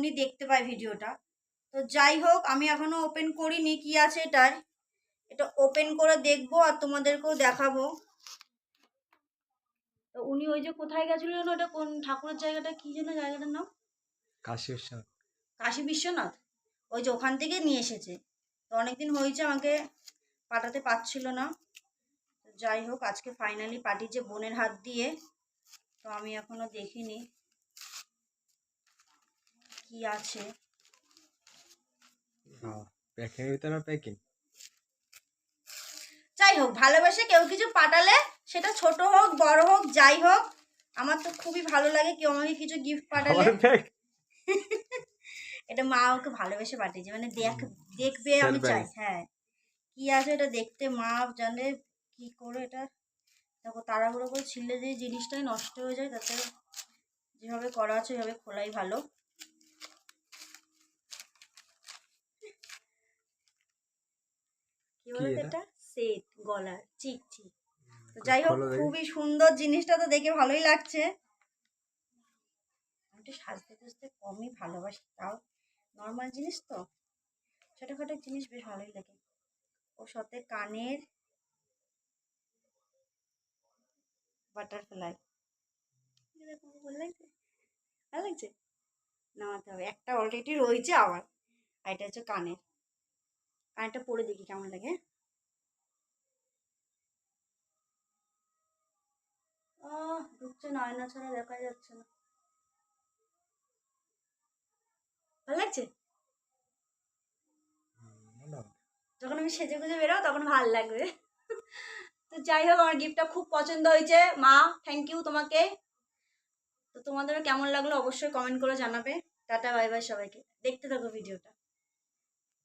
উনি দেখতে পায় ভিডিওটা। তো যাই হোক, আমি এখনো ওপেন করিনি কি আছে এটায়। এটা ওপেন করে দেখবো আর তোমাদেরকেও দেখাবো। তো উনি ওই যে কোথায় গেছিল যেন, ওটা কোন ঠাকুরের জায়গাটা, কি যেন জায়গাটার নাম? কাশী বিশ্বনাথ। কাশী বিশ্বনাথ। ওই যে ওখান থেকে নিয়ে এসেছে। তো অনেকদিন হয়েছে আমাকে পাঠাতে পারছিল না। যাই হোক, আজকে ফাইনালি পাঠিয়েছে বোনের হাত দিয়ে। তো আমি এখনো দেখিনি কি আছে। প্যাকের ভিতরে প্যাকিং। যাই হোক, ভালোবেসে কেউ কিছু পাঠালে সেটা ছোট হোক বড় হোক যাই হোক, আমার তো খুবই ভালো লাগে কেউ আমাকে কিছু গিফট পাঠালে। এটা মা ওকে ভালোবেসে পাঠিয়েছে, মানে দেখবে আমি চাই। হ্যাঁ, কি আছে এটা দেখতে, মা জানে কি করে। এটা দেখো, তাড়াহুড়ো করে ছিঁড়লে যে জিনিসটাই নষ্ট হয়ে যায়, তাতে যেভাবে করা আছে ওইভাবে খোলাই ভালো। কি বলে এটা, সেট গলার চিক চিক। তো যাই হোক, খুবই সুন্দর জিনিসটা, তো দেখে ভালোই লাগছে। আমি একটু সাজতে খুঁজতে কমই ভালোবাসি, তাও নর্মাল জিনিস তো, ছোটোখাটো জিনিস বেশ ভালোই লাগে। ওর সাথে কানের বাটারফ্লাই, ভালো লাগছে, ভালো লাগছে। নামাতে হবে, একটা অলরেডি রয়েছে আবার, আর এটা হচ্ছে কানের। কানেরটা পরে দেখি কেমন লাগে। ঢুকছে না, আয়না ছাড়া দেখা যাচ্ছে না। ভালো লাগছে, যখন আমি সেজে গুজে বেরোবো তখন ভালো লাগবে। তো যাই হোক, আমার গিফটটা খুব পছন্দ হয়েছে মা, থ্যাংক ইউ তোমাকে। তো তোমাদেরও কেমন লাগলো অবশ্যই কমেন্ট করে জানাবে। টাটা বাই বাই সবাইকে, দেখতে থাকো ভিডিওটা।